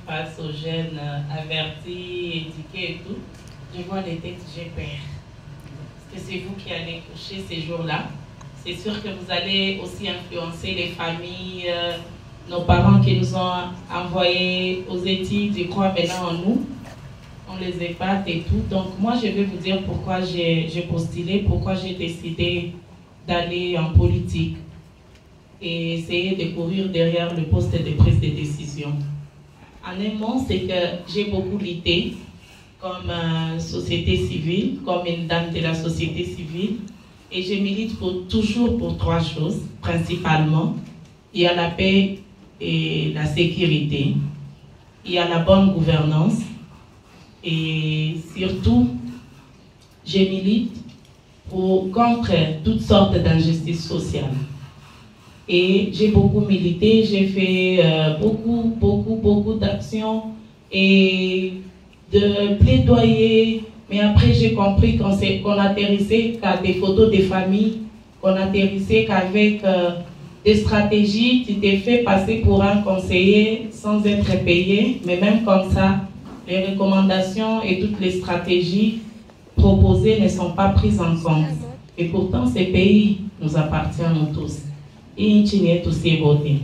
Face aux jeunes avertis, éduqués et tout, je vois les têtes, j'ai peur. Parce que c'est vous qui allez coucher ces jours-là. C'est sûr que vous allez aussi influencer les familles, nos parents qui nous ont envoyés aux études, ils croient maintenant en nous. On les épate et tout. Donc moi, je vais vous dire pourquoi j'ai postulé, pourquoi j'ai décidé d'aller en politique et essayer de courir derrière le poste de prise de décision. En un mot, c'est que j'ai beaucoup lutté comme société civile, comme une dame de la société civile, et je milite toujours pour trois choses, principalement. Il y a la paix et la sécurité, il y a la bonne gouvernance, et surtout, je milite contre toutes sortes d'injustices sociales. Et j'ai beaucoup milité, j'ai fait beaucoup d'actions et de plaidoyer. Mais après, j'ai compris qu'on atterrissait qu'à des photos des familles, qu'on atterrissait qu'avec des stratégies, tu t'es fait passer pour un conseiller sans être payé. Mais même comme ça, les recommandations et toutes les stratégies proposées ne sont pas prises en compte. Et pourtant, ces pays nous appartiennent nous tous. Et tu n'es tous ces beautés.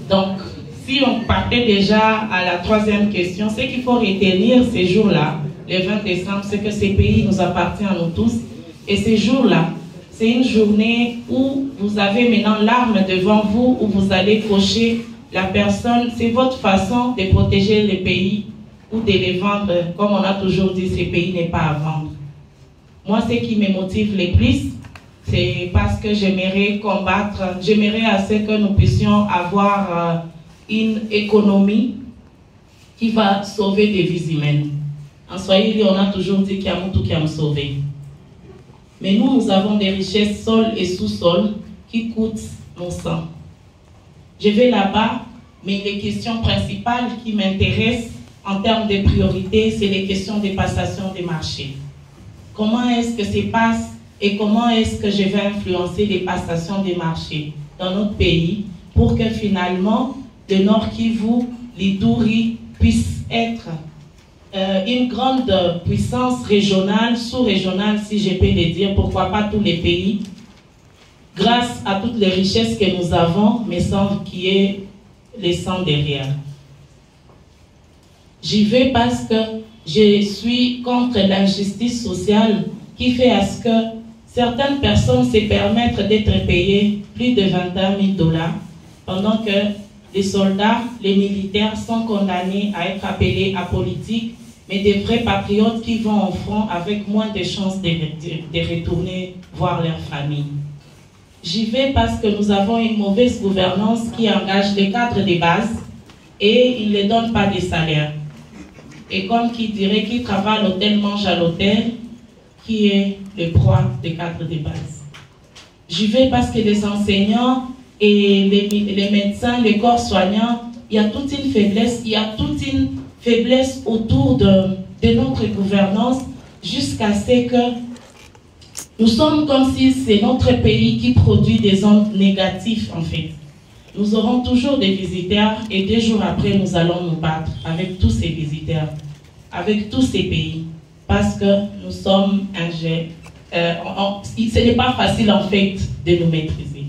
Donc, si on partait déjà à la troisième question, ce qu'il faut retenir ces jours-là, le 20 décembre, c'est que ces pays nous appartiennent à nous tous. Et ces jours-là, c'est une journée où vous avez maintenant l'arme devant vous, où vous allez cocher la personne. C'est votre façon de protéger les pays ou de les vendre. Comme on a toujours dit, ces pays n'est pas à vendre. Moi, ce qui me motive le plus, c'est parce que j'aimerais combattre, j'aimerais à ce que nous puissions avoir une économie qui va sauver des vies humaines. En Swahili, on a toujours dit qu'il y a Moutou qui a me sauvé. Mais nous avons des richesses sol et sous-sol qui coûtent mon sang. Je vais là-bas, mais les questions principales qui m'intéressent en termes de priorité, c'est les questions des passations des marchés. Comment est-ce que ça passe et comment est-ce que je vais influencer les passations des marchés dans notre pays pour que finalement, le Nord Kivu, l'Ituri puisse être une grande puissance régionale, sous-régionale, si je peux le dire, pourquoi pas tous les pays, grâce à toutes les richesses que nous avons, mais sans qu'il y ait les sangs derrière. J'y vais parce que je suis contre l'injustice sociale qui fait à ce que certaines personnes se permettent d'être payées plus de 21 000 $, pendant que les soldats, les militaires sont condamnés à être appelés à politique, mais des vrais patriotes qui vont au front avec moins de chances de retourner voir leur famille. J'y vais parce que nous avons une mauvaise gouvernance qui engage les cadres de base et ils ne les donnent pas des salaires. Et comme qui dirait qui travaille à l'hôtel mange à l'hôtel, qui est le proie des cadres de base. J'y vais parce que les enseignants et les médecins, les corps soignants, il y a toute une faiblesse, autour de notre gouvernance jusqu'à ce que nous sommes comme si c'est notre pays qui produit des ondes négatives en fait. Nous aurons toujours des visiteurs et 2 jours après, nous allons nous battre avec tous ces visiteurs, avec tous ces pays, parce que nous sommes ce n'est pas facile en fait de nous maîtriser.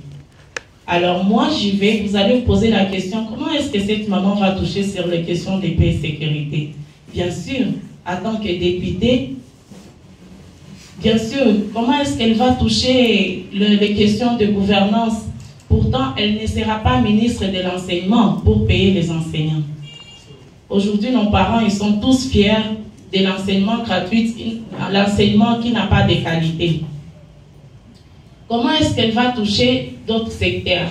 Alors moi, j'y vais, vous allez vous poser la question, comment est-ce que cette maman va toucher sur les questions de paix et sécurité? Bien sûr, en tant que députée, bien sûr, comment est-ce qu'elle va toucher les questions de gouvernance? Pourtant, elle ne sera pas ministre de l'enseignement pour payer les enseignants. Aujourd'hui, nos parents, ils sont tous fiers de l'enseignement gratuit, l'enseignement qui n'a pas de qualité. Comment est-ce qu'elle va toucher d'autres secteurs?